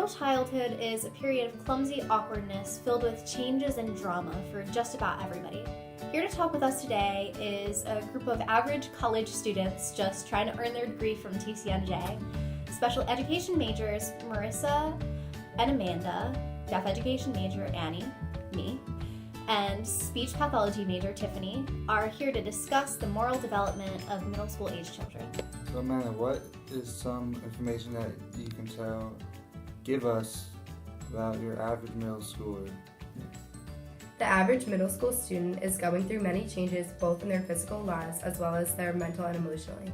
Middle childhood is a period of clumsy awkwardness filled with changes and drama for just about everybody. Here to talk with us today is a group of average college students just trying to earn their degree from TCNJ, special education majors Marissa and Amanda, deaf education major Annie, me, and speech pathology major Tiffany are here to discuss the moral development of middle school age children. So Amanda, what is some information that you can give us about your average middle schooler? The average middle school student is going through many changes both in their physical lives as well as their mental and emotionally.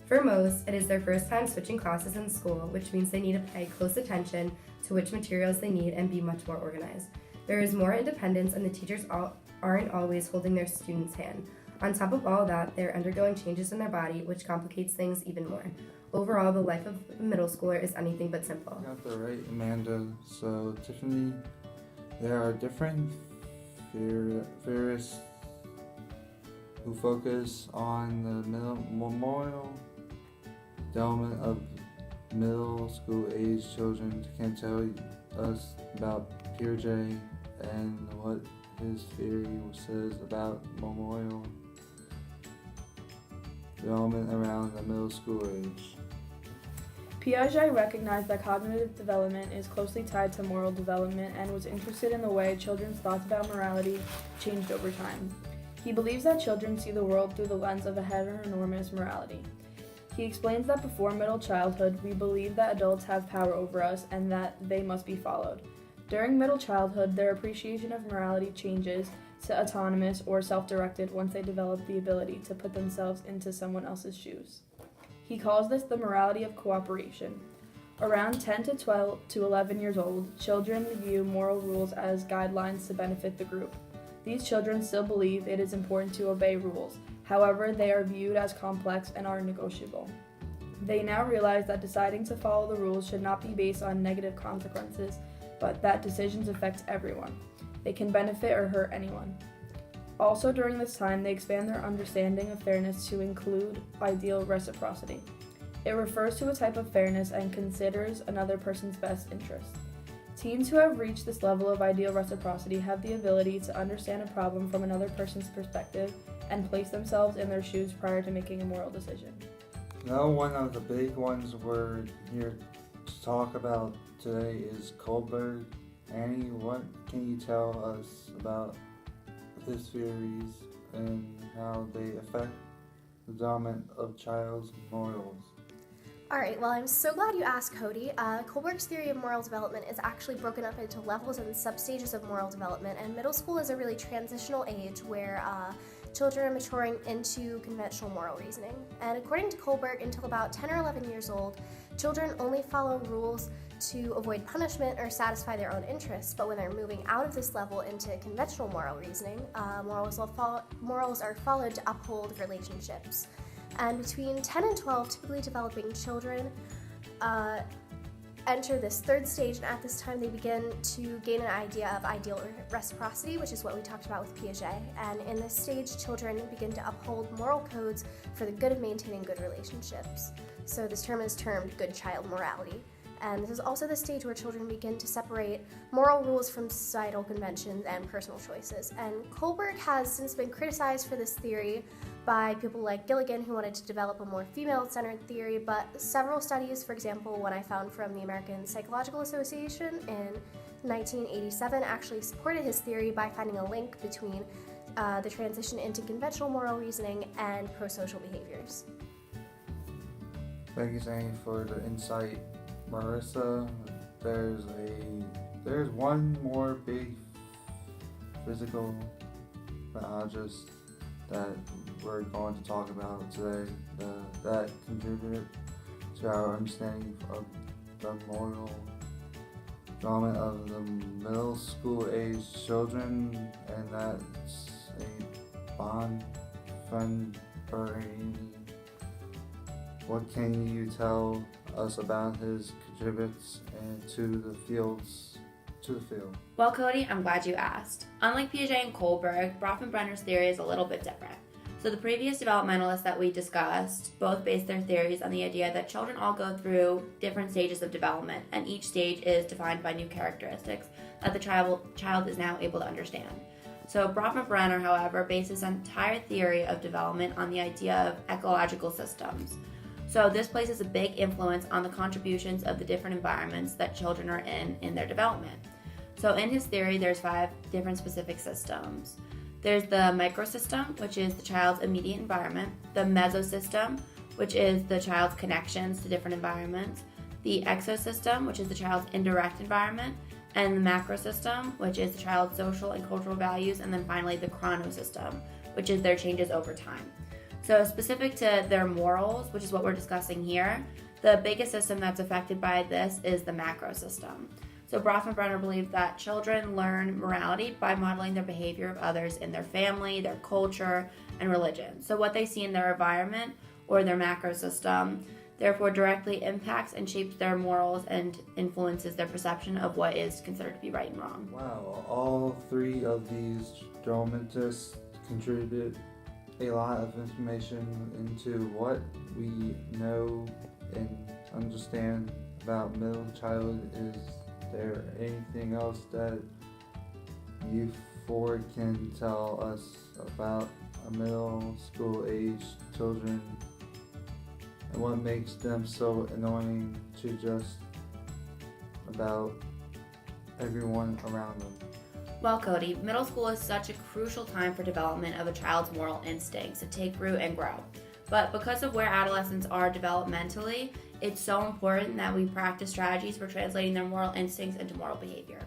For most, it is their first time switching classes in school, which means they need to pay close attention to which materials they need and be much more organized. There is more independence and the teachers aren't always holding their students' hand. On top of all that, they're undergoing changes in their body, which complicates things even more. Overall, the life of a middle schooler is anything but simple. You got that right, Amanda. So Tiffany, there are different theorists who focus on the moral development of middle school age children. Can tell us about Piaget and what his theory says about moral development around the middle school age. Piaget recognized that cognitive development is closely tied to moral development and was interested in the way children's thoughts about morality changed over time. He believes that children see the world through the lens of a heteronormous morality. He explains that before middle childhood, we believe that adults have power over us and that they must be followed. During middle childhood, their appreciation of morality changes to autonomous or self-directed once they develop the ability to put themselves into someone else's shoes. He calls this the morality of cooperation. Around 10 to 12 to 11 years old, children view moral rules as guidelines to benefit the group. These children still believe it is important to obey rules. However, they are viewed as complex and are negotiable. They now realize that deciding to follow the rules should not be based on negative consequences, but that decisions affect everyone. They can benefit or hurt anyone. Also during this time, they expand their understanding of fairness to include ideal reciprocity. It refers to a type of fairness and considers another person's best interest. Teens who have reached this level of ideal reciprocity have the ability to understand a problem from another person's perspective and place themselves in their shoes prior to making a moral decision. Now, one of the big ones we're here to talk about today is Kohlberg. Annie, what can you tell us about his theories and how they affect the development of child's morals? Alright, well, I'm so glad you asked, Cody. Kohlberg's theory of moral development is actually broken up into levels and substages of moral development, and middle school is a really transitional age where children are maturing into conventional moral reasoning. And according to Kohlberg, until about 10 or 11 years old, children only follow rules to avoid punishment or satisfy their own interests, but when they're moving out of this level into conventional moral reasoning, morals are followed to uphold relationships. And between 10 and 12, typically developing children enter this third stage, and at this time they begin to gain an idea of ideal reciprocity, which is what we talked about with Piaget. And in this stage, children begin to uphold moral codes for the good of maintaining good relationships. So this term is termed good child morality. And this is also the stage where children begin to separate moral rules from societal conventions and personal choices. And Kohlberg has since been criticized for this theory by people like Gilligan, who wanted to develop a more female-centered theory, but several studies, for example, one I found from the American Psychological Association in 1987, actually supported his theory by finding a link between the transition into conventional moral reasoning and pro-social behaviors. Thank you, Annie, for the insight. Marissa, there's one more big physical biologist that we're going to talk about today that contributed to our understanding of the moral development of the middle school age children, and that's a Bon Fenberini. What can you tell us about his contributes to the field? Well, Cody, I'm glad you asked. Unlike Piaget and Kohlberg, Bronfenbrenner's theory is a little bit different. So the previous developmentalists that we discussed both based their theories on the idea that children all go through different stages of development, and each stage is defined by new characteristics that the child is now able to understand. So Bronfman-Brenner, however, bases his entire theory of development on the idea of ecological systems. So this places a big influence on the contributions of the different environments that children are in their development. So in his theory, there's 5 different specific systems. There's the microsystem, which is the child's immediate environment, the mesosystem, which is the child's connections to different environments, the exosystem, which is the child's indirect environment, and the macrosystem, which is the child's social and cultural values, and then finally the chronosystem, which is their changes over time. So specific to their morals, which is what we're discussing here, the biggest system that's affected by this is the macrosystem. So Bronfman-Brenner believed that children learn morality by modeling their behavior of others in their family, their culture, and religion. So what they see in their environment or their macrosystem therefore directly impacts and shapes their morals and influences their perception of what is considered to be right and wrong. Wow, all 3 of these developmentalists contributed a lot of information into what we know and understand about middle childhood. Is there anything else that you 4 can tell us about middle school age children and what makes them so annoying to just about everyone around them? Well, Cody, middle school is such a crucial time for development of a child's moral instincts to take root and grow. But because of where adolescents are developmentally, it's so important that we practice strategies for translating their moral instincts into moral behavior.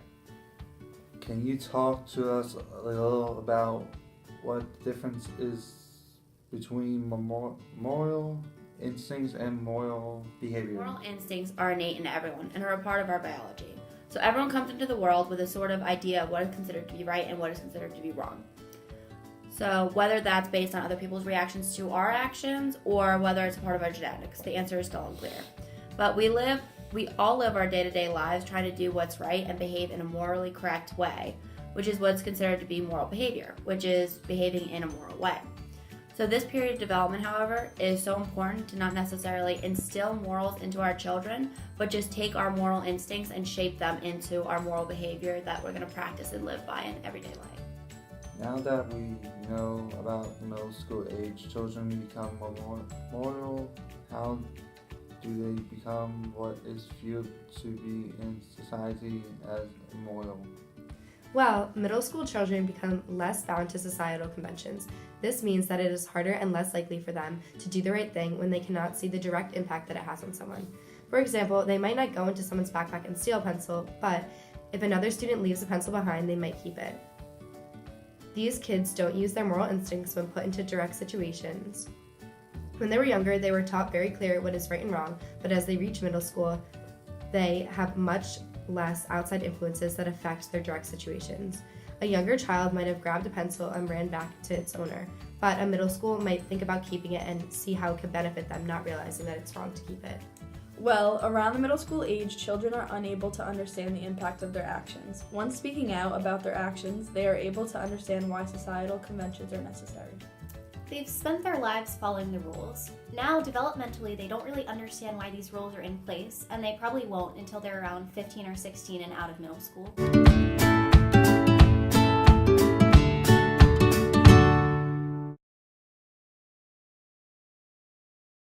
Can you talk to us a little about what the difference is between moral instincts and moral behavior? Moral instincts are innate in everyone and are a part of our biology. So everyone comes into the world with a sort of idea of what is considered to be right and what is considered to be wrong. So whether that's based on other people's reactions to our actions or whether it's a part of our genetics, the answer is still unclear. But we all live our day-to-day lives trying to do what's right and behave in a morally correct way, which is what's considered to be moral behavior, which is behaving in a moral way. So this period of development, however, is so important to not necessarily instill morals into our children, but just take our moral instincts and shape them into our moral behavior that we're going to practice and live by in everyday life. Now that we know about middle school age children become more moral, how do they become what is viewed to be in society as immoral? Well, middle school children become less bound to societal conventions. This means that it is harder and less likely for them to do the right thing when they cannot see the direct impact that it has on someone. For example, they might not go into someone's backpack and steal a pencil, but if another student leaves a pencil behind, they might keep it. These kids don't use their moral instincts when put into direct situations. When they were younger, they were taught very clear what is right and wrong, but as they reach middle school, they have much less outside influences that affect their direct situations. A younger child might have grabbed a pencil and ran back to its owner, but a middle school might think about keeping it and see how it could benefit them, not realizing that it's wrong to keep it. Well, around the middle school age, children are unable to understand the impact of their actions. Once speaking out about their actions, they are able to understand why societal conventions are necessary. They've spent their lives following the rules. Now, developmentally, they don't really understand why these rules are in place, and they probably won't until they're around 15 or 16 and out of middle school.